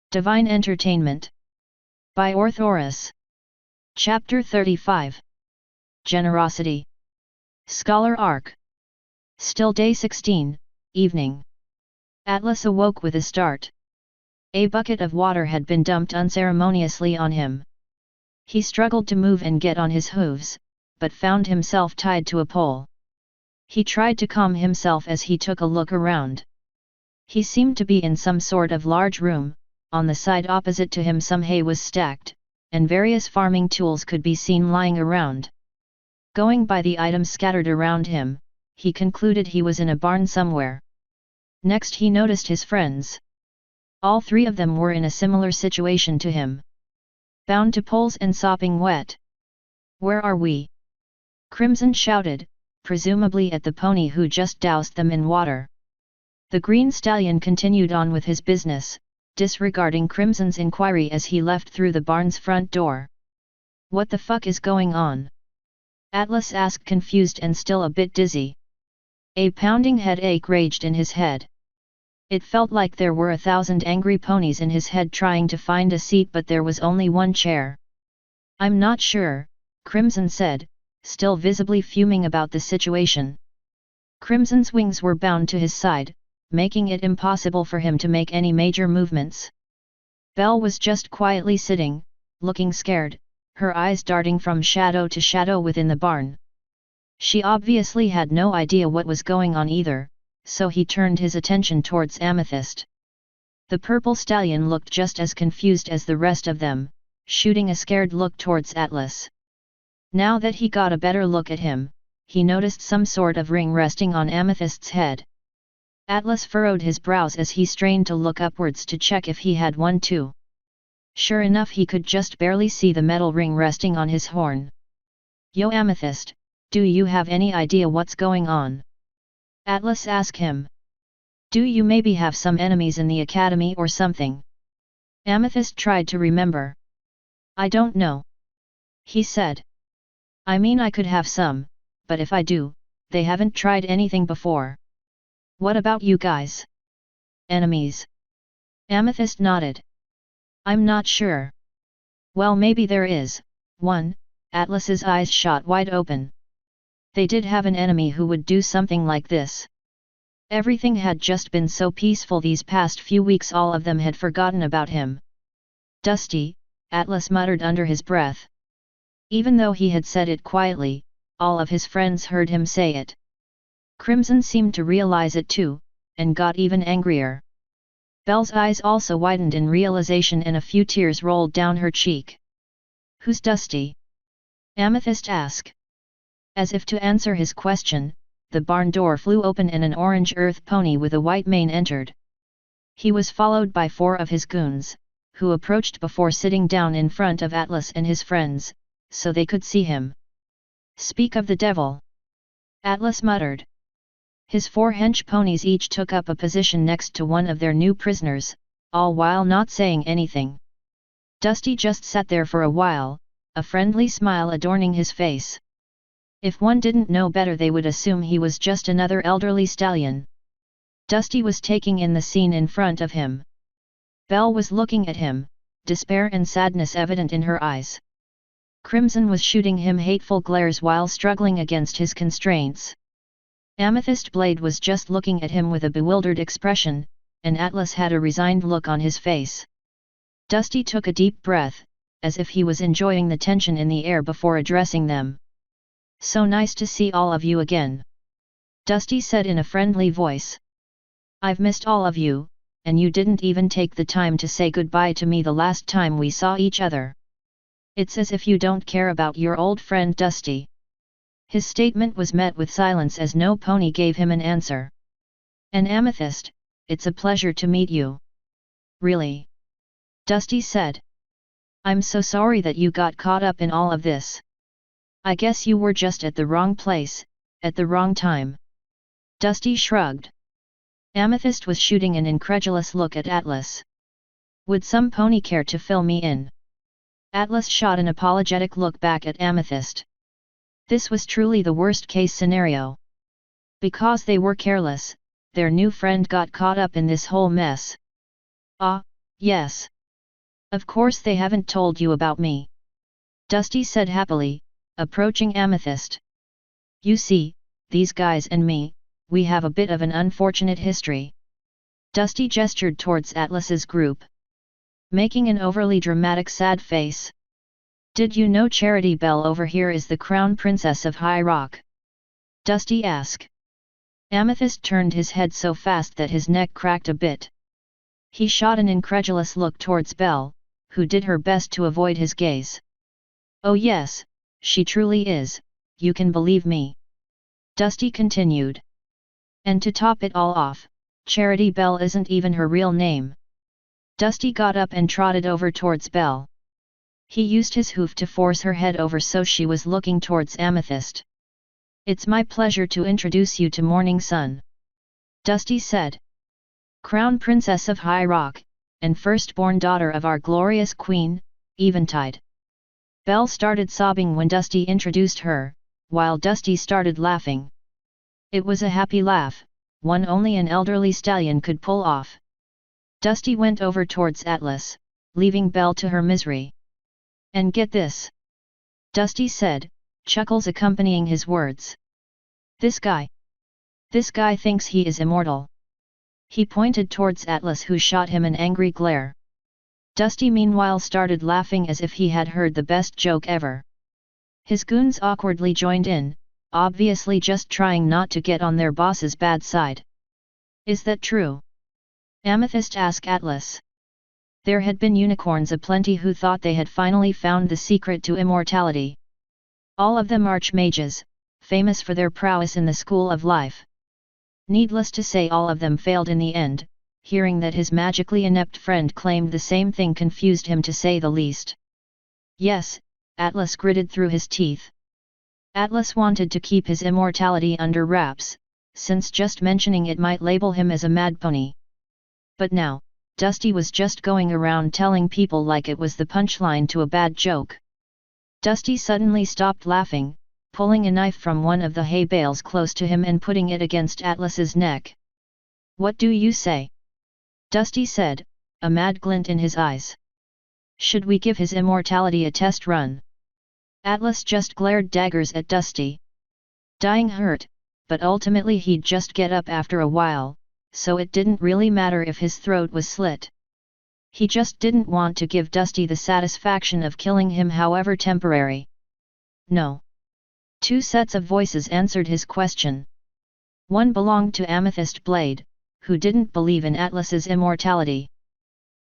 Divine Entertainment. By Orthoris. Chapter 35. Generosity. Scholar Arc. Still day 16, evening. Atlas awoke with a start. A bucket of water had been dumped unceremoniously on him. He struggled to move and get on his hooves, but found himself tied to a pole. He tried to calm himself as he took a look around. He seemed to be in some sort of large room. On the side opposite to him some hay was stacked, and various farming tools could be seen lying around. Going by the items scattered around him, he concluded he was in a barn somewhere. Next he noticed his friends. All three of them were in a similar situation to him. Bound to poles and sopping wet. "Where are we?" Crimson shouted, presumably at the pony who just doused them in water. The green stallion continued on with his business, disregarding Crimson's inquiry as he left through the barn's front door. "What the fuck is going on?" Atlas asked, confused and still a bit dizzy. A pounding headache raged in his head. It felt like there were 1,000 angry ponies in his head trying to find a seat, but there was only one chair. "I'm not sure," Crimson said, still visibly fuming about the situation. Crimson's wings were bound to his side, making it impossible for him to make any major movements. Belle was just quietly sitting, looking scared, her eyes darting from shadow to shadow within the barn. She obviously had no idea what was going on either, so he turned his attention towards Amethyst. The purple stallion looked just as confused as the rest of them, shooting a scared look towards Atlas. Now that he got a better look at him, he noticed some sort of ring resting on Amethyst's head. Atlas furrowed his brows as he strained to look upwards to check if he had one too. Sure enough, he could just barely see the metal ring resting on his horn. "Yo Amethyst, do you have any idea what's going on?" Atlas asked him. "Do you maybe have some enemies in the academy or something?" Amethyst tried to remember. "I don't know," he said. "I mean, I could have some, but if I do, they haven't tried anything before." "What about you guys? Enemies?" Amethyst nodded. "I'm not sure." "Well, maybe there is one." Atlas's eyes shot wide open. They did have an enemy who would do something like this. Everything had just been so peaceful these past few weeks, all of them had forgotten about him. "Dusty," Atlas muttered under his breath. Even though he had said it quietly, all of his friends heard him say it. Crimson seemed to realize it too, and got even angrier. Belle's eyes also widened in realization and a few tears rolled down her cheek. "Who's Dusty?" Amethyst asked. As if to answer his question, the barn door flew open and an orange earth pony with a white mane entered. He was followed by 4 of his goons, who approached before sitting down in front of Atlas and his friends, so they could see him. "Speak of the devil," Atlas muttered. His 4 hench ponies each took up a position next to one of their new prisoners, all while not saying anything. Dusty just sat there for a while, a friendly smile adorning his face. If one didn't know better, they would assume he was just another elderly stallion. Dusty was taking in the scene in front of him. Belle was looking at him, despair and sadness evident in her eyes. Crimson was shooting him hateful glares while struggling against his constraints. Amethyst Blade was just looking at him with a bewildered expression, and Atlas had a resigned look on his face. Dusty took a deep breath, as if he was enjoying the tension in the air before addressing them. "So nice to see all of you again," Dusty said in a friendly voice. "I've missed all of you, and you didn't even take the time to say goodbye to me the last time we saw each other. It's as if you don't care about your old friend Dusty." His statement was met with silence as no pony gave him an answer. "And Amethyst, it's a pleasure to meet you." "Really?" Dusty said. "I'm so sorry that you got caught up in all of this. I guess you were just at the wrong place, at the wrong time." Dusty shrugged. Amethyst was shooting an incredulous look at Atlas. "Would some pony care to fill me in?" Atlas shot an apologetic look back at Amethyst. This was truly the worst-case scenario. Because they were careless, their new friend got caught up in this whole mess. "Ah, yes," Of course they haven't told you about me. Dusty said happily, approaching Amethyst. You see, these guys and me, we have a bit of an unfortunate history. Dusty gestured towards Atlas's group, making an overly dramatic sad face. Did you know Charity Belle over here is the crown princess of High Rock? Dusty asked. Amethyst turned his head so fast that his neck cracked a bit. He shot an incredulous look towards Belle, who did her best to avoid his gaze. Oh yes, she truly is, you can believe me. Dusty continued. And to top it all off, Charity Belle isn't even her real name. Dusty got up and trotted over towards Belle. He used his hoof to force her head over so she was looking towards Amethyst. It's my pleasure to introduce you to Morning Sun. Dusty said. Crown Princess of High Rock, and firstborn daughter of our glorious Queen, Eventide. Belle started sobbing when Dusty introduced her, while Dusty started laughing. It was a happy laugh, one only an elderly stallion could pull off. Dusty went over towards Atlas, leaving Belle to her misery. And get this! Dusty said, chuckles accompanying his words. This guy thinks he is immortal. He pointed towards Atlas, who shot him an angry glare. Dusty meanwhile started laughing as if he had heard the best joke ever. His goons awkwardly joined in, obviously just trying not to get on their boss's bad side. Is that true? Amethyst asked Atlas. There had been unicorns aplenty who thought they had finally found the secret to immortality. All of them archmages, famous for their prowess in the school of life. Needless to say, all of them failed in the end. Hearing that his magically inept friend claimed the same thing confused him to say the least. Yes, Atlas gritted through his teeth. Atlas wanted to keep his immortality under wraps, since just mentioning it might label him as a mad pony. But now, Dusty was just going around telling people like it was the punchline to a bad joke. Dusty suddenly stopped laughing, pulling a knife from one of the hay bales close to him and putting it against Atlas's neck. What do you say? Dusty said, a mad glint in his eyes. Should we give his immortality a test run? Atlas just glared daggers at Dusty. Dying hurt, but ultimately he'd just get up after a while, so it didn't really matter if his throat was slit. He just didn't want to give Dusty the satisfaction of killing him, however temporary. No. Two sets of voices answered his question. One belonged to Amethyst Blade, who didn't believe in Atlas's immortality.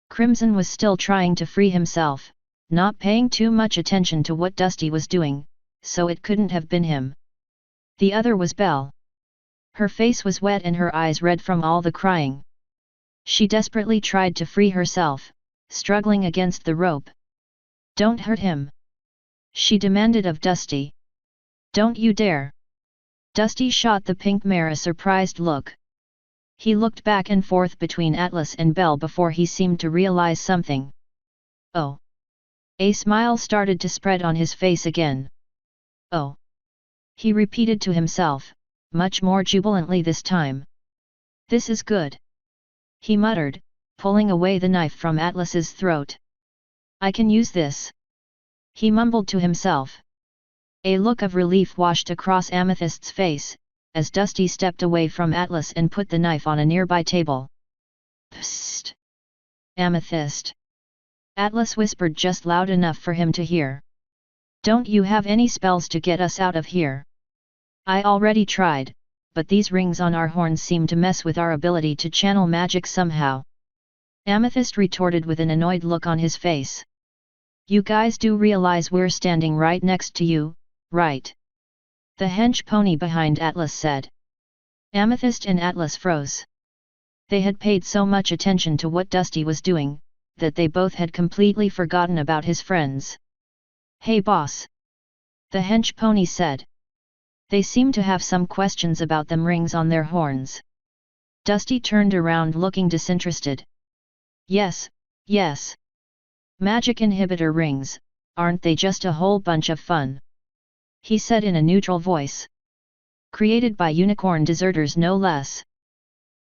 Crimson was still trying to free himself, not paying too much attention to what Dusty was doing, so it couldn't have been him. The other was Belle. Her face was wet and her eyes red from all the crying. She desperately tried to free herself, struggling against the rope. Don't hurt him, she demanded of Dusty. Don't you dare! Dusty shot the pink mare a surprised look. He looked back and forth between Atlas and Belle before he seemed to realize something. Oh! A smile started to spread on his face again. Oh! He repeated to himself, much more jubilantly this time. This is good! He muttered, pulling away the knife from Atlas's throat. I can use this! He mumbled to himself. A look of relief washed across Amethyst's face, as Dusty stepped away from Atlas and put the knife on a nearby table. Psst! Amethyst! Atlas whispered just loud enough for him to hear. Don't you have any spells to get us out of here? I already tried, but these rings on our horns seem to mess with our ability to channel magic somehow. Amethyst retorted with an annoyed look on his face. You guys do realize we're standing right next to you, right? The hench pony behind Atlas said. Amethyst and Atlas froze. They had paid so much attention to what Dusty was doing, that they both had completely forgotten about his friends. Hey boss! The hench pony said. They seem to have some questions about them rings on their horns. Dusty turned around looking disinterested. Yes, yes. Magic inhibitor rings, aren't they just a whole bunch of fun? He said in a neutral voice. Created by unicorn deserters no less.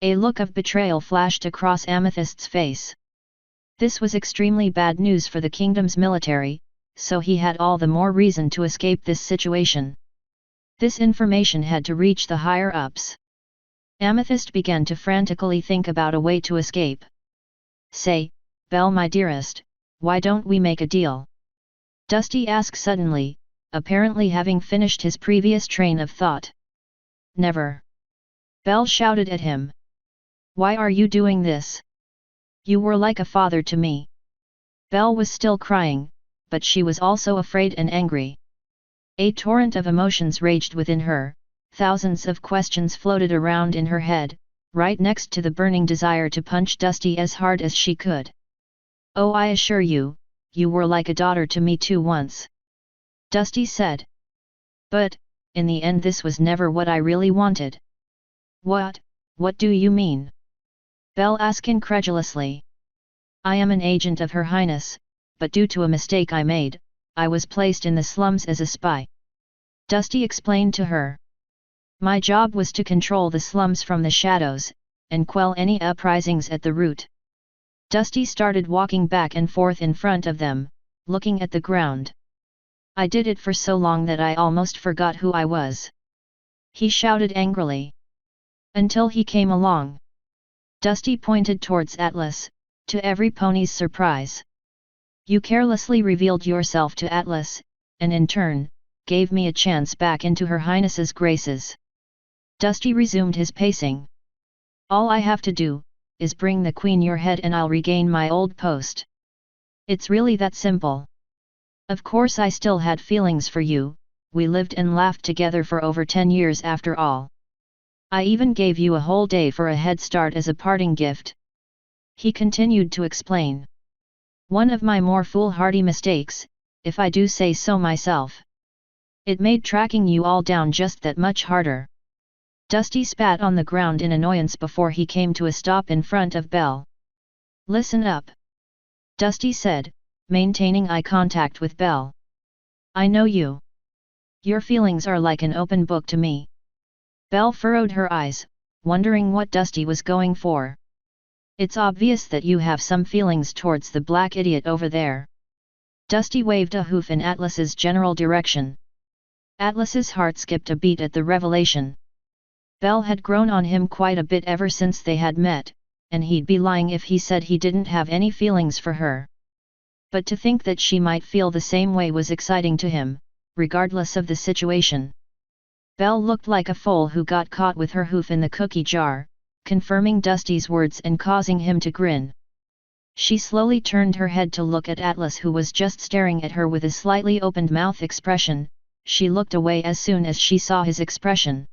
A look of betrayal flashed across Amethyst's face. This was extremely bad news for the kingdom's military, so he had all the more reason to escape this situation. This information had to reach the higher-ups. Amethyst began to frantically think about a way to escape. "Say, Belle my dearest, why don't we make a deal?" Dusty asked suddenly, apparently having finished his previous train of thought. "Never!" Belle shouted at him. "Why are you doing this? You were like a father to me." Belle was still crying, but she was also afraid and angry. A torrent of emotions raged within her, thousands of questions floated around in her head, right next to the burning desire to punch Dusty as hard as she could. "Oh, I assure you, you were like a daughter to me too once," Dusty said. "But, in the end this was never what I really wanted." What do you mean?" Belle asked incredulously. "I am an agent of Her Highness, but due to a mistake I made, I was placed in the slums as a spy," Dusty explained to her. "My job was to control the slums from the shadows, and quell any uprisings at the root." Dusty started walking back and forth in front of them, looking at the ground. "I did it for so long that I almost forgot who I was," he shouted angrily. "Until he came along." Dusty pointed towards Atlas, to every pony's surprise. "You carelessly revealed yourself to Atlas, and in turn, gave me a chance back into Her Highness's graces." Dusty resumed his pacing. "All I have to do, is bring the Queen your head and I'll regain my old post. It's really that simple. Of course I still had feelings for you, we lived and laughed together for over 10 years after all. I even gave you a whole day for a head start as a parting gift," he continued to explain. "One of my more foolhardy mistakes, if I do say so myself. It made tracking you all down just that much harder." Dusty spat on the ground in annoyance before he came to a stop in front of Belle. "Listen up," Dusty said, maintaining eye contact with Belle. "I know you. Your feelings are like an open book to me." Belle furrowed her eyes, wondering what Dusty was going for. "It's obvious that you have some feelings towards the black idiot over there." Dusty waved a hoof in Atlas's general direction. Atlas's heart skipped a beat at the revelation. Belle had grown on him quite a bit ever since they had met, and he'd be lying if he said he didn't have any feelings for her. But to think that she might feel the same way was exciting to him, regardless of the situation. Belle looked like a foal who got caught with her hoof in the cookie jar, confirming Dusty's words and causing him to grin. She slowly turned her head to look at Atlas, who was just staring at her with a slightly opened mouth expression. She looked away as soon as she saw his expression.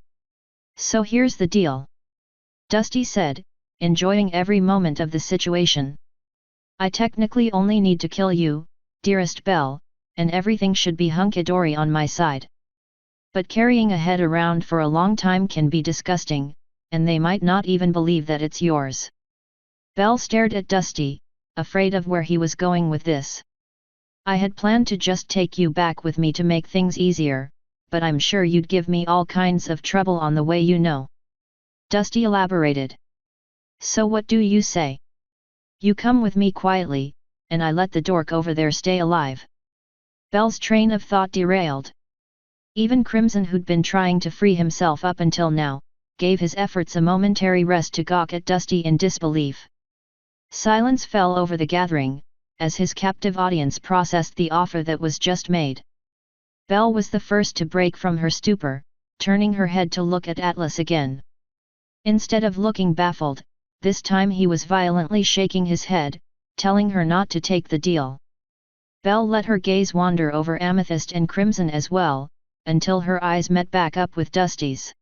"So here's the deal," Dusty said, enjoying every moment of the situation. "I technically only need to kill you, dearest Belle, and everything should be hunky-dory on my side. But carrying a head around for a long time can be disgusting, and they might not even believe that it's yours." Belle stared at Dusty, afraid of where he was going with this. "I had planned to just take you back with me to make things easier, but I'm sure you'd give me all kinds of trouble on the way, you know," Dusty elaborated. "So what do you say? You come with me quietly, and I let the dork over there stay alive." Belle's train of thought derailed. Even Crimson, who'd been trying to free himself up until now, gave his efforts a momentary rest to gawk at Dusty in disbelief. Silence fell over the gathering, as his captive audience processed the offer that was just made. Belle was the first to break from her stupor, turning her head to look at Atlas again. Instead of looking baffled, this time he was violently shaking his head, telling her not to take the deal. Belle let her gaze wander over Amethyst and Crimson as well, until her eyes met back up with Dusty's.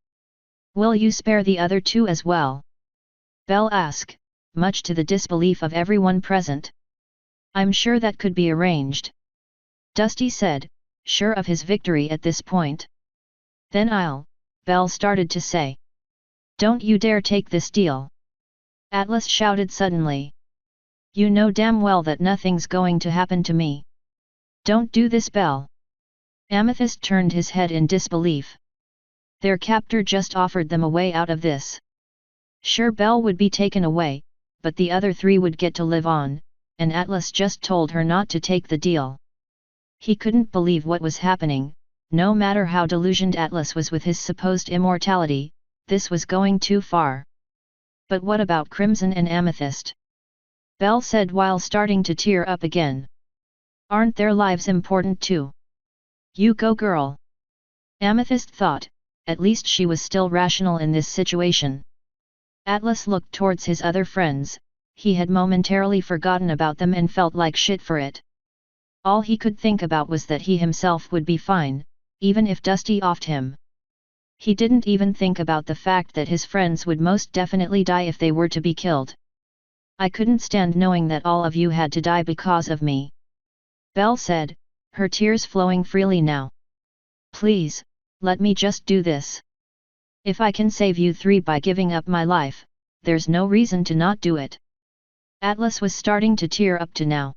"Will you spare the other two as well?" Belle asked, much to the disbelief of everyone present. "I'm sure that could be arranged," Dusty said, sure of his victory at this point. "Then Belle started to say. "Don't you dare take this deal!" Atlas shouted suddenly. "You know damn well that nothing's going to happen to me. Don't do this, Belle." Amethyst turned his head in disbelief. Their captor just offered them a way out of this. Sure, Belle would be taken away, but the other three would get to live on, and Atlas just told her not to take the deal. He couldn't believe what was happening. No matter how delusioned Atlas was with his supposed immortality, this was going too far. But what about Crimson and Amethyst? Belle said while starting to tear up again. Aren't their lives important too? You go, girl. Amethyst thought, at least she was still rational in this situation. Atlas looked towards his other friends. He had momentarily forgotten about them and felt like shit for it. All he could think about was that he himself would be fine, even if Dusty offed him. He didn't even think about the fact that his friends would most definitely die if they were to be killed. I couldn't stand knowing that all of you had to die because of me. Belle said, her tears flowing freely now. Please, let me just do this. If I can save you three by giving up my life, there's no reason to not do it. Atlas was starting to tear up to now.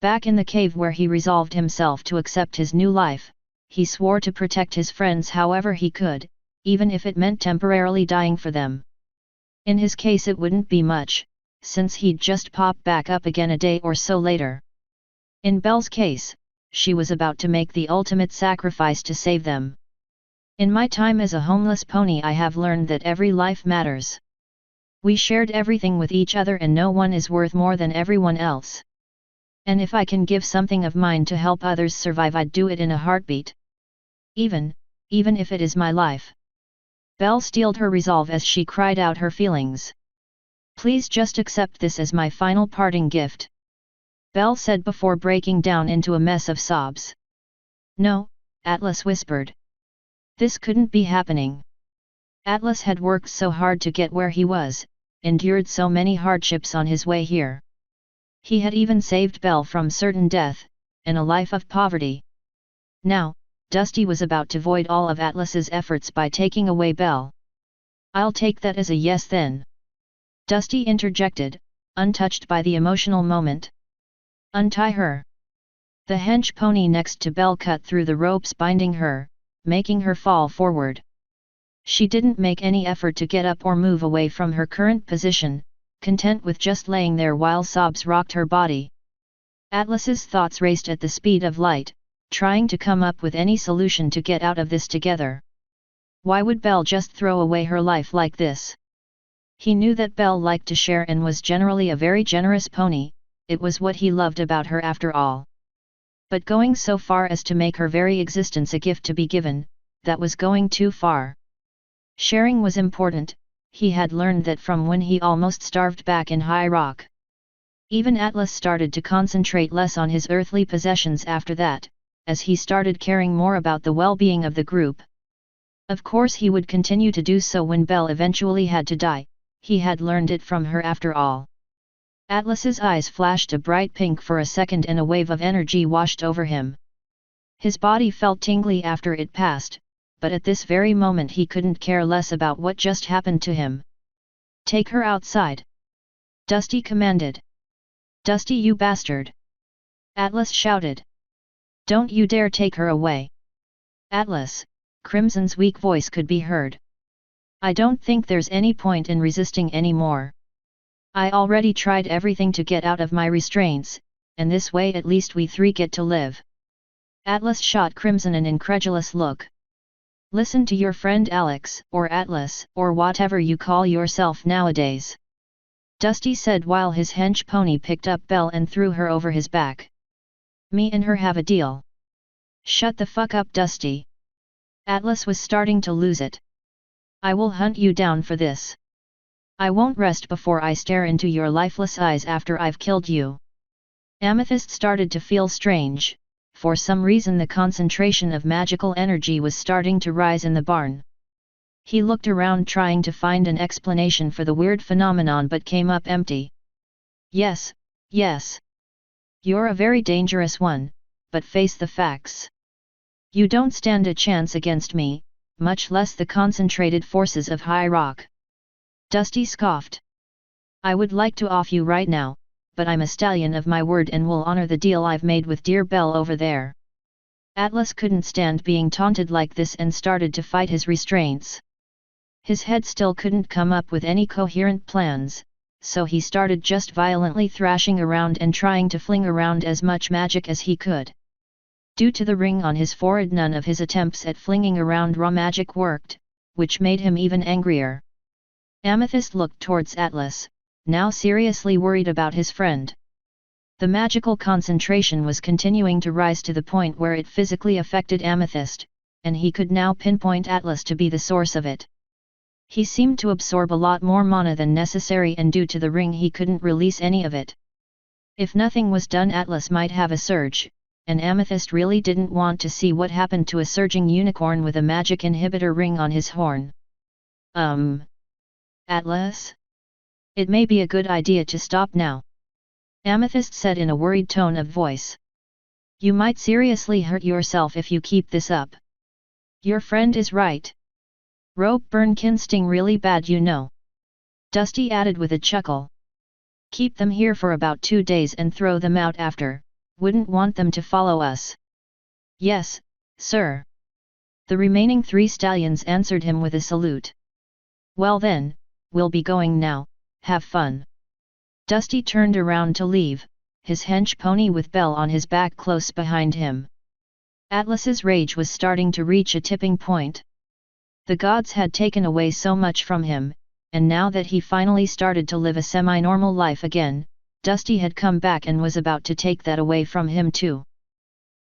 Back in the cave where he resolved himself to accept his new life, he swore to protect his friends however he could, even if it meant temporarily dying for them. In his case it wouldn't be much, since he'd just pop back up again a day or so later. In Belle's case, she was about to make the ultimate sacrifice to save them. In my time as a homeless pony I have learned that every life matters. We shared everything with each other and no one is worth more than everyone else. And if I can give something of mine to help others survive, I'd do it in a heartbeat. Even if it is my life. Belle steeled her resolve as she cried out her feelings. Please just accept this as my final parting gift. Belle said before breaking down into a mess of sobs. No, Atlas whispered. This couldn't be happening. Atlas had worked so hard to get where he was, endured so many hardships on his way here. He had even saved Belle from certain death, and a life of poverty. Now, Dusty was about to void all of Atlas's efforts by taking away Belle. I'll take that as a yes then. Dusty interjected, untouched by the emotional moment. Untie her. The hench pony next to Belle cut through the ropes binding her, making her fall forward. She didn't make any effort to get up or move away from her current position, content with just laying there while sobs rocked her body. Atlas's thoughts raced at the speed of light, trying to come up with any solution to get out of this together. Why would Belle just throw away her life like this? He knew that Belle liked to share and was generally a very generous pony, it was what he loved about her after all. But going so far as to make her very existence a gift to be given, that was going too far. Sharing was important, he had learned that from when he almost starved back in High Rock. Even Atlas started to concentrate less on his earthly possessions after that, as he started caring more about the well-being of the group. Of course he would continue to do so when Belle eventually had to die, he had learned it from her after all. Atlas's eyes flashed a bright pink for a second and a wave of energy washed over him. His body felt tingly after it passed, but at this very moment he couldn't care less about what just happened to him. Take her outside. Dusty commanded. Dusty, you bastard! Atlas shouted. Don't you dare take her away! Atlas, Crimson's weak voice could be heard. I don't think there's any point in resisting anymore. I already tried everything to get out of my restraints, and this way at least we three get to live. Atlas shot Crimson an incredulous look. Listen to your friend Alex, or Atlas, or whatever you call yourself nowadays. Dusty said while his hench pony picked up Belle and threw her over his back. Me and her have a deal. Shut the fuck up, Dusty. Atlas was starting to lose it. I will hunt you down for this. I won't rest before I stare into your lifeless eyes after I've killed you. Amethyst started to feel strange. For some reason the concentration of magical energy was starting to rise in the barn. He looked around trying to find an explanation for the weird phenomenon but came up empty. Yes. You're a very dangerous one, but face the facts. You don't stand a chance against me, much less the concentrated forces of High Rock. Dusty scoffed. I would like to off you right now, but I'm a stallion of my word and will honor the deal I've made with dear Belle over there. Atlas couldn't stand being taunted like this and started to fight his restraints. His head still couldn't come up with any coherent plans, so he started just violently thrashing around and trying to fling around as much magic as he could. Due to the ring on his forehead, none of his attempts at flinging around raw magic worked, which made him even angrier. Amethyst looked towards Atlas, now seriously worried about his friend. The magical concentration was continuing to rise to the point where it physically affected Amethyst, and he could now pinpoint Atlas to be the source of it. He seemed to absorb a lot more mana than necessary, and due to the ring he couldn't release any of it. If nothing was done, Atlas might have a surge, and Amethyst really didn't want to see what happened to a surging unicorn with a magic inhibitor ring on his horn. Atlas? It may be a good idea to stop now, Amethyst said in a worried tone of voice. You might seriously hurt yourself if you keep this up. Your friend is right. Rope burn can sting really bad, you know. Dusty added with a chuckle. Keep them here for about 2 days and throw them out after, wouldn't want them to follow us. Yes, sir. The remaining 3 stallions answered him with a salute. Well then, we'll be going now, have fun. Dusty turned around to leave, his hench pony with Belle on his back close behind him. Atlas's rage was starting to reach a tipping point. The gods had taken away so much from him, and now that he finally started to live a semi-normal life again, Dusty had come back and was about to take that away from him too.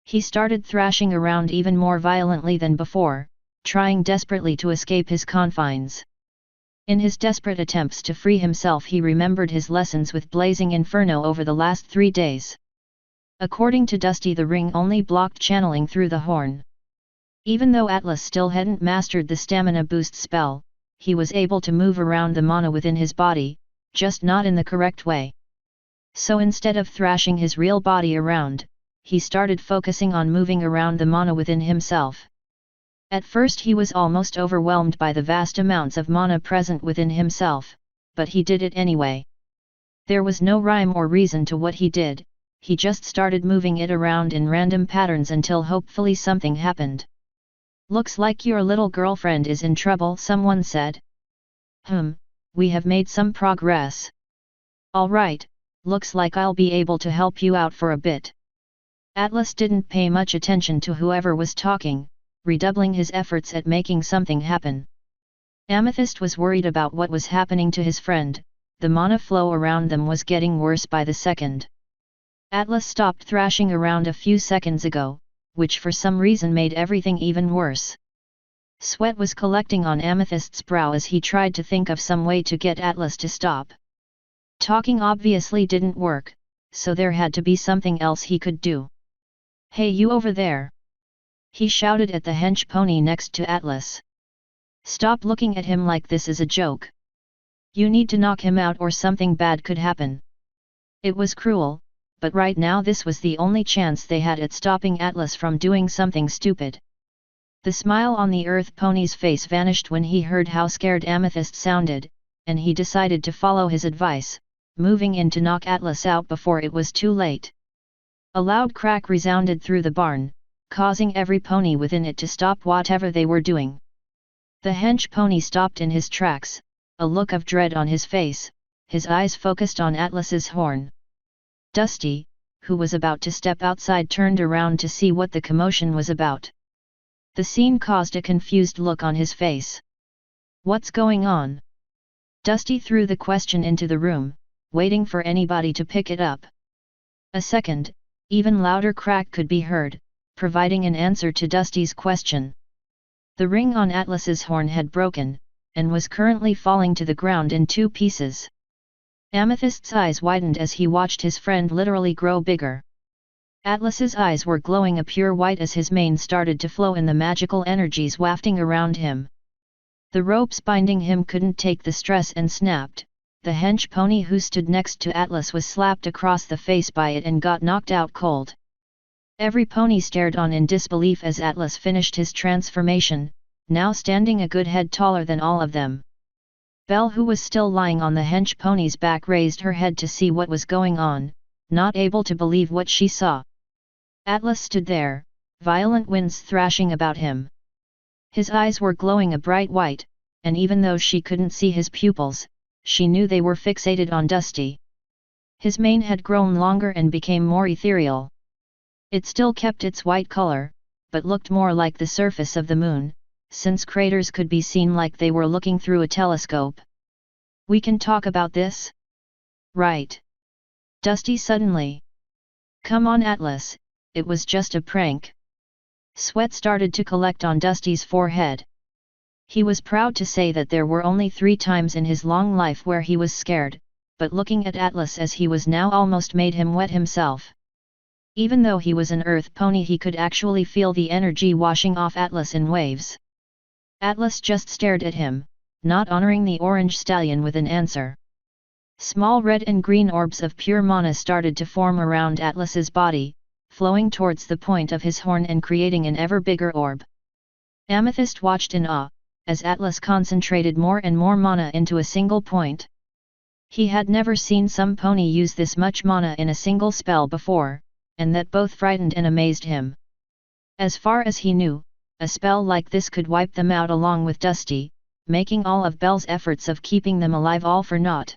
He started thrashing around even more violently than before, trying desperately to escape his confines. In his desperate attempts to free himself, he remembered his lessons with Blazing Inferno over the last 3 days. According to Dusty, the ring only blocked channeling through the horn. Even though Atlas still hadn't mastered the stamina boost spell, he was able to move around the mana within his body, just not in the correct way. So instead of thrashing his real body around, he started focusing on moving around the mana within himself. At first he was almost overwhelmed by the vast amounts of mana present within himself, but he did it anyway. There was no rhyme or reason to what he did, he just started moving it around in random patterns until hopefully something happened. Looks like your little girlfriend is in trouble, someone said. We have made some progress. Alright, looks like I'll be able to help you out for a bit. Atlas didn't pay much attention to whoever was talking, redoubling his efforts at making something happen. Amethyst was worried about what was happening to his friend, the mana flow around them was getting worse by the second. Atlas stopped thrashing around a few seconds ago, which for some reason made everything even worse. Sweat was collecting on Amethyst's brow as he tried to think of some way to get Atlas to stop. Talking obviously didn't work, so there had to be something else he could do. Hey, you over there! He shouted at the hench pony next to Atlas. Stop looking at him like this is a joke. You need to knock him out or something bad could happen. It was cruel, but right now this was the only chance they had at stopping Atlas from doing something stupid. The smile on the earth pony's face vanished when he heard how scared Amethyst sounded, and he decided to follow his advice, moving in to knock Atlas out before it was too late. A loud crack resounded through the barn, causing every pony within it to stop whatever they were doing. The hench pony stopped in his tracks, a look of dread on his face, his eyes focused on Atlas's horn. Dusty, who was about to step outside, turned around to see what the commotion was about. The scene caused a confused look on his face. What's going on? Dusty threw the question into the room, waiting for anybody to pick it up. A second, even louder crack could be heard, providing an answer to Dusty's question. The ring on Atlas's horn had broken, and was currently falling to the ground in 2 pieces. Amethyst's eyes widened as he watched his friend literally grow bigger. Atlas's eyes were glowing a pure white as his mane started to flow in the magical energies wafting around him. The ropes binding him couldn't take the stress and snapped. The hench pony who stood next to Atlas was slapped across the face by it and got knocked out cold. Every pony stared on in disbelief as Atlas finished his transformation, now standing a good head taller than all of them. Belle, who was still lying on the hench pony's back, raised her head to see what was going on, not able to believe what she saw. Atlas stood there, violent winds thrashing about him. His eyes were glowing a bright white, and even though she couldn't see his pupils, she knew they were fixated on Dusty. His mane had grown longer and became more ethereal. It still kept its white color, but looked more like the surface of the moon, since craters could be seen like they were looking through a telescope. "We can talk about this?" "Right." Dusty suddenly. "Come on, Atlas, it was just a prank." Sweat started to collect on Dusty's forehead. He was proud to say that there were only 3 times in his long life where he was scared, but looking at Atlas as he was now almost made him wet himself. Even though he was an earth pony, he could actually feel the energy washing off Atlas in waves. Atlas just stared at him, not honoring the orange stallion with an answer. Small red and green orbs of pure mana started to form around Atlas's body, flowing towards the point of his horn and creating an ever bigger orb. Amethyst watched in awe, as Atlas concentrated more and more mana into a single point. He had never seen some pony use this much mana in a single spell before, and that both frightened and amazed him. As far as he knew, a spell like this could wipe them out along with Dusty, making all of Belle's efforts of keeping them alive all for naught.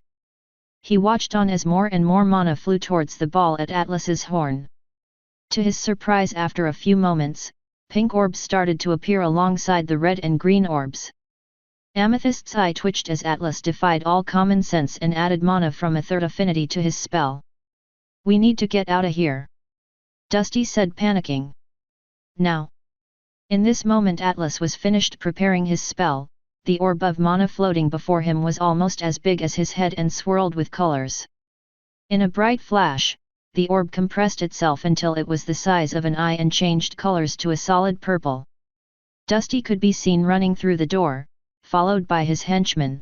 He watched on as more and more mana flew towards the ball at Atlas's horn. To his surprise, after a few moments, pink orbs started to appear alongside the red and green orbs. Amethyst's eye twitched as Atlas defied all common sense and added mana from a 3rd affinity to his spell. "We need to get outta here," Dusty said, panicking. "Now." In this moment Atlas was finished preparing his spell. The orb of mana floating before him was almost as big as his head and swirled with colors. In a bright flash, the orb compressed itself until it was the size of an eye and changed colors to a solid purple. Dusty could be seen running through the door, followed by his henchman.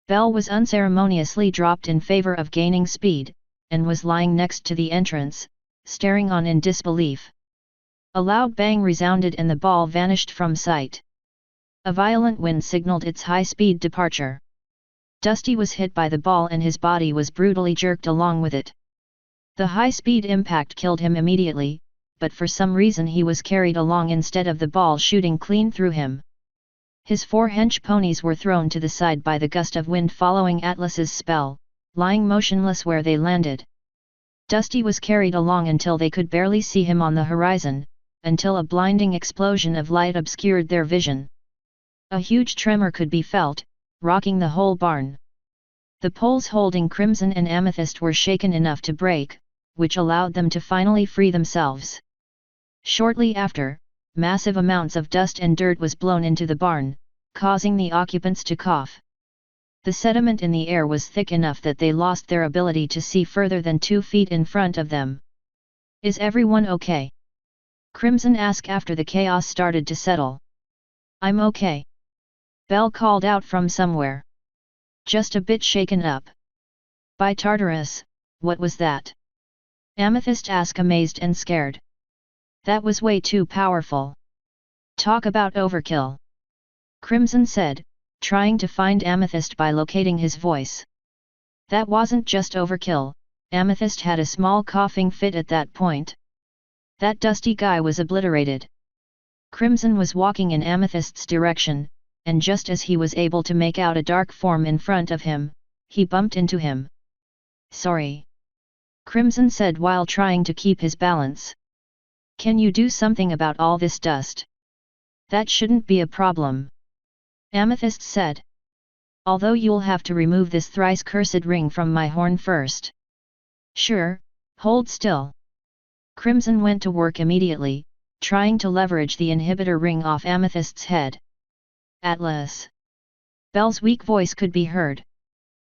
Belle was unceremoniously dropped in favor of gaining speed, and was lying next to the entrance, staring on in disbelief. A loud bang resounded and the ball vanished from sight. A violent wind signaled its high-speed departure. Dusty was hit by the ball and his body was brutally jerked along with it. The high-speed impact killed him immediately, but for some reason he was carried along instead of the ball shooting clean through him. His 4 hench ponies were thrown to the side by the gust of wind following Atlas's spell, lying motionless where they landed. Dusty was carried along until they could barely see him on the horizon, until a blinding explosion of light obscured their vision. A huge tremor could be felt, rocking the whole barn. The poles holding Crimson and Amethyst were shaken enough to break, which allowed them to finally free themselves. Shortly after, massive amounts of dust and dirt was blown into the barn, causing the occupants to cough. The sediment in the air was thick enough that they lost their ability to see further than 2 feet in front of them. "Is everyone okay?" Crimson asked after the chaos started to settle. "I'm okay," Belle called out from somewhere. "Just a bit shaken up." "By Tartarus, what was that?" Amethyst asked, amazed and scared. "That was way too powerful. Talk about overkill," Crimson said, trying to find Amethyst by locating his voice. "That wasn't just overkill," Amethyst had a small coughing fit at that point. "That Dusty guy was obliterated." Crimson was walking in Amethyst's direction, and just as he was able to make out a dark form in front of him, he bumped into him. "Sorry," Crimson said while trying to keep his balance. "Can you do something about all this dust?" "That shouldn't be a problem," Amethyst said. "Although you'll have to remove this thrice cursed ring from my horn first." "Sure, hold still." Crimson went to work immediately, trying to leverage the inhibitor ring off Amethyst's head. "Atlas." Belle's weak voice could be heard.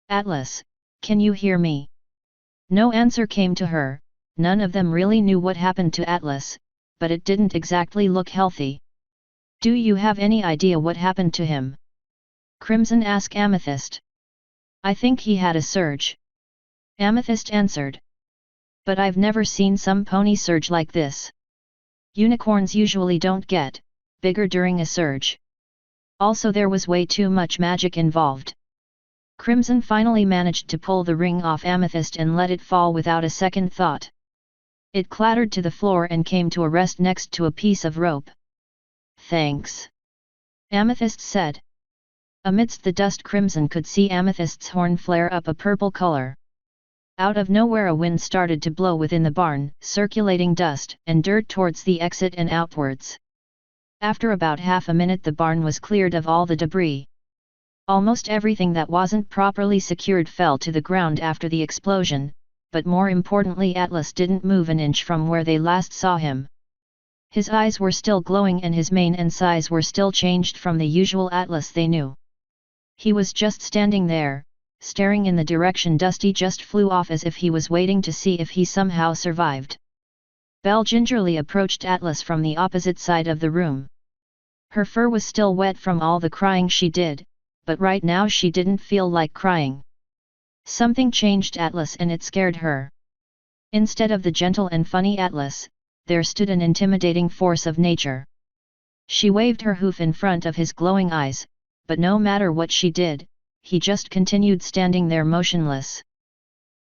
"Atlas, can you hear me?" No answer came to her. None of them really knew what happened to Atlas, but it didn't exactly look healthy. "Do you have any idea what happened to him?" Crimson asked Amethyst. "I think he had a surge," Amethyst answered. "But I've never seen some pony surge like this. Unicorns usually don't get bigger during a surge. Also, there was way too much magic involved." Crimson finally managed to pull the ring off Amethyst and let it fall without a second thought. It clattered to the floor and came to a rest next to a piece of rope. "Thanks," Amethyst said. Amidst the dust, Crimson could see Amethyst's horn flare up a purple color. Out of nowhere a wind started to blow within the barn, circulating dust and dirt towards the exit and outwards. After about half a minute the barn was cleared of all the debris. Almost everything that wasn't properly secured fell to the ground after the explosion, but more importantly Atlas didn't move an inch from where they last saw him. His eyes were still glowing and his mane and size were still changed from the usual Atlas they knew. He was just standing there, staring in the direction Dusty just flew off as if he was waiting to see if he somehow survived. Belle gingerly approached Atlas from the opposite side of the room. Her fur was still wet from all the crying she did, but right now she didn't feel like crying. Something changed Atlas and it scared her. Instead of the gentle and funny Atlas, there stood an intimidating force of nature. She waved her hoof in front of his glowing eyes, but no matter what she did, he just continued standing there motionless.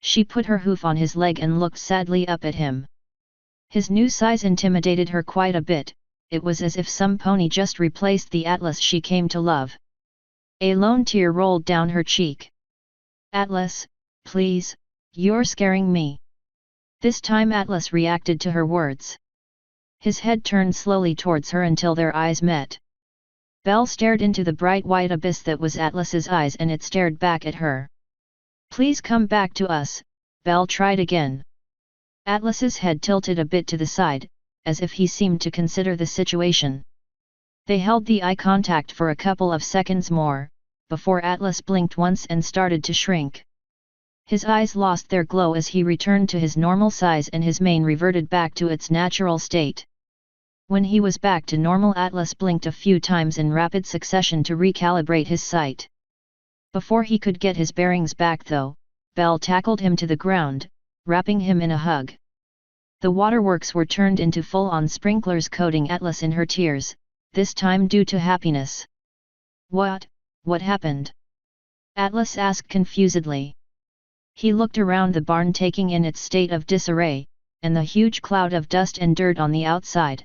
She put her hoof on his leg and looked sadly up at him. His new size intimidated her quite a bit. It was as if some pony just replaced the Atlas she came to love. A lone tear rolled down her cheek. "Atlas, please, you're scaring me." This time Atlas reacted to her words. His head turned slowly towards her until their eyes met. Belle stared into the bright white abyss that was Atlas's eyes and it stared back at her. "Please come back to us," Belle tried again. Atlas's head tilted a bit to the side, as if he seemed to consider the situation. They held the eye contact for a couple of seconds more, before Atlas blinked once and started to shrink. His eyes lost their glow as he returned to his normal size and his mane reverted back to its natural state. When he was back to normal, Atlas blinked a few times in rapid succession to recalibrate his sight. Before he could get his bearings back though, Belle tackled him to the ground, wrapping him in a hug. The waterworks were turned into full-on sprinklers, coating Atlas in her tears, this time due to happiness. What happened?" Atlas asked confusedly. He looked around the barn, taking in its state of disarray, and the huge cloud of dust and dirt on the outside.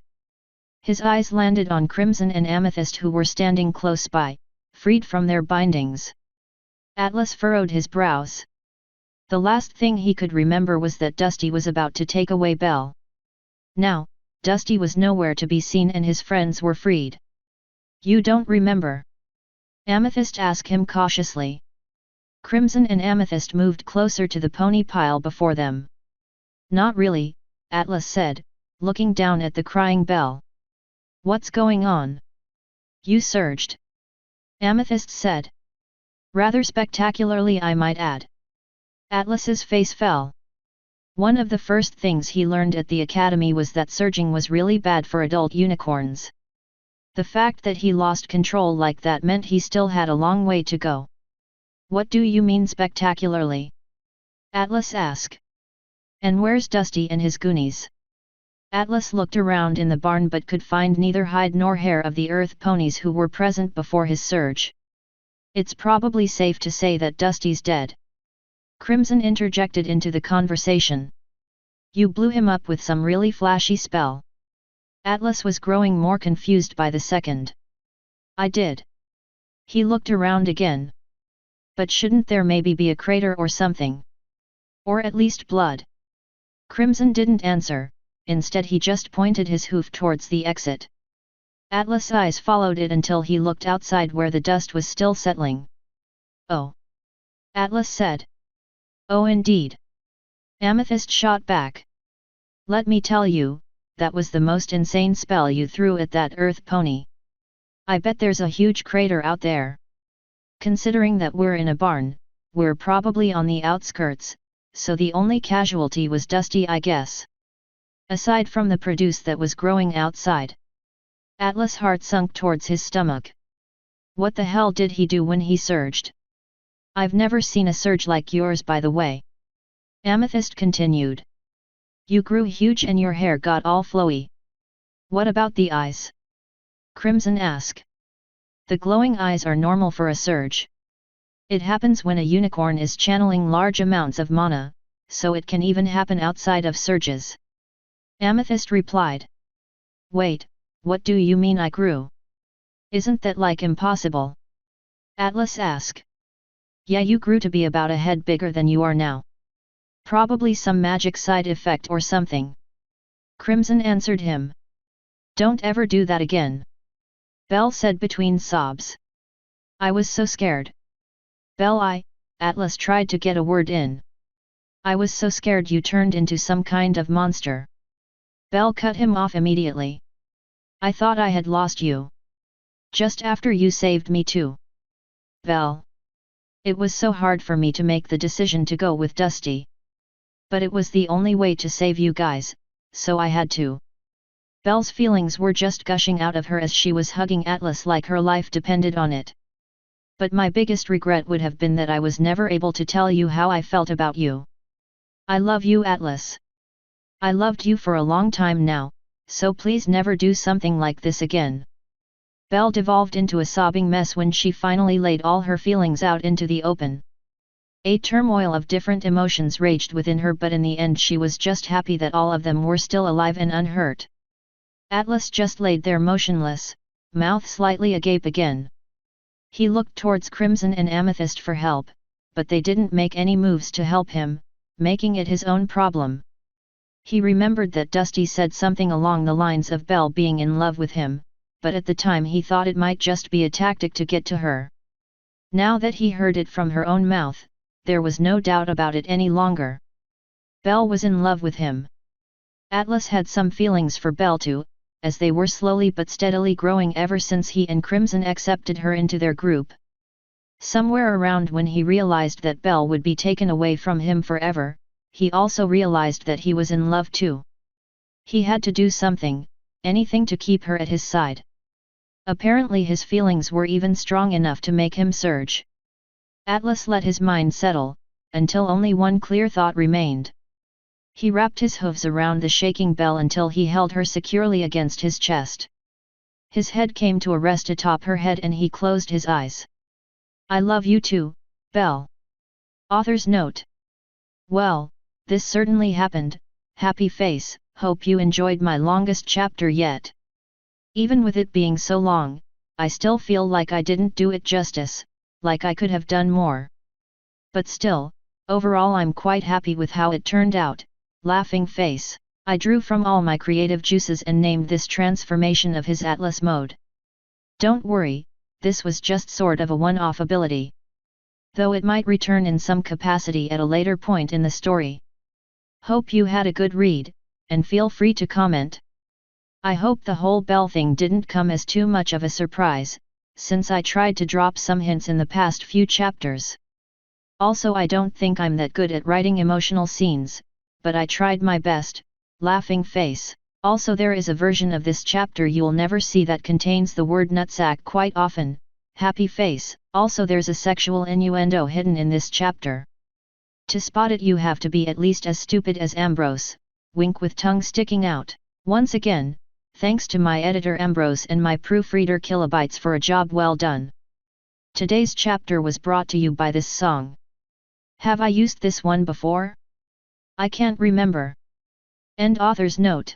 His eyes landed on Crimson and Amethyst, who were standing close by, freed from their bindings. Atlas furrowed his brows. The last thing he could remember was that Dusty was about to take away Belle. Now, Dusty was nowhere to be seen and his friends were freed. "You don't remember?" Amethyst asked him cautiously. Crimson and Amethyst moved closer to the pony pile before them. "Not really," Atlas said, looking down at the crying Belle. "What's going on?" "You surged," Amethyst said. "Rather spectacularly, I might add." Atlas's face fell. One of the first things he learned at the academy was that surging was really bad for adult unicorns. The fact that he lost control like that meant he still had a long way to go. "What do you mean spectacularly?" Atlas asked. "And where's Dusty and his goonies?" Atlas looked around in the barn but could find neither hide nor hair of the earth ponies who were present before his surge. "It's probably safe to say that Dusty's dead," Crimson interjected into the conversation. "You blew him up with some really flashy spell." Atlas was growing more confused by the second. "I did." He looked around again. "But shouldn't there maybe be a crater or something? Or at least blood?" Crimson didn't answer, instead he just pointed his hoof towards the exit. Atlas' eyes followed it until he looked outside where the dust was still settling. "Oh," Atlas said. "Oh indeed." Amethyst shot back. "Let me tell you, that was the most insane spell you threw at that earth pony. I bet there's a huge crater out there. Considering that we're in a barn, we're probably on the outskirts, so the only casualty was Dusty, I guess. Aside from the produce that was growing outside." Atlas' heart sunk towards his stomach. What the hell did he do when he surged? "I've never seen a surge like yours, by the way," Amethyst continued. "You grew huge and your hair got all flowy." "What about the eyes?" Crimson asked. "The glowing eyes are normal for a surge. It happens when a unicorn is channeling large amounts of mana, so it can even happen outside of surges," Amethyst replied. "Wait, what do you mean I grew? Isn't that like impossible?" Atlas asked. Yeah, you grew to be about a head bigger than you are now. Probably some magic side effect or something. Crimson answered him. Don't ever do that again. Belle said between sobs. I was so scared. Belle, Atlas tried to get a word in. I was so scared you turned into some kind of monster. Belle cut him off immediately. I thought I had lost you. Just after you saved me too. Belle. It was so hard for me to make the decision to go with Dusty. But it was the only way to save you guys, so I had to. Belle's feelings were just gushing out of her as she was hugging Atlas like her life depended on it. But my biggest regret would have been that I was never able to tell you how I felt about you. I love you, Atlas. I loved you for a long time now, so please never do something like this again. Belle devolved into a sobbing mess when she finally laid all her feelings out into the open. A turmoil of different emotions raged within her, but in the end she was just happy that all of them were still alive and unhurt. Atlas just laid there motionless, mouth slightly agape again. He looked towards Crimson and Amethyst for help, but they didn't make any moves to help him, making it his own problem. He remembered that Dusty said something along the lines of Belle being in love with him, but at the time he thought it might just be a tactic to get to her. Now that he heard it from her own mouth, there was no doubt about it any longer. Belle was in love with him. Atlas had some feelings for Belle too, as they were slowly but steadily growing ever since he and Crimson accepted her into their group. Somewhere around when he realized that Belle would be taken away from him forever, he also realized that he was in love too. He had to do something, anything to keep her at his side. Apparently his feelings were even strong enough to make him surge. Atlas let his mind settle, until only one clear thought remained. He wrapped his hooves around the shaking Belle until he held her securely against his chest. His head came to a rest atop her head and he closed his eyes. I love you too, Belle. Author's note. Well, this certainly happened, happy face, hope you enjoyed my longest chapter yet. Even with it being so long, I still feel like I didn't do it justice, like I could have done more. But still, overall I'm quite happy with how it turned out. Laughing face. I drew from all my creative juices and named this transformation of his Atlas mode. Don't worry, this was just sort of a one-off ability. Though it might return in some capacity at a later point in the story. Hope you had a good read, and feel free to comment. I hope the whole Belle thing didn't come as too much of a surprise, since I tried to drop some hints in the past few chapters. Also, I don't think I'm that good at writing emotional scenes, but I tried my best. Laughing face. Also, there is a version of this chapter you'll never see that contains the word nutsack quite often. Happy face. Also, there's a sexual innuendo hidden in this chapter. To spot it you have to be at least as stupid as Ambrose, wink with tongue sticking out. Once again, thanks to my editor Ambrose and my proofreader Kilobytes for a job well done. Today's chapter was brought to you by this song. Have I used this one before? I can't remember. End author's note.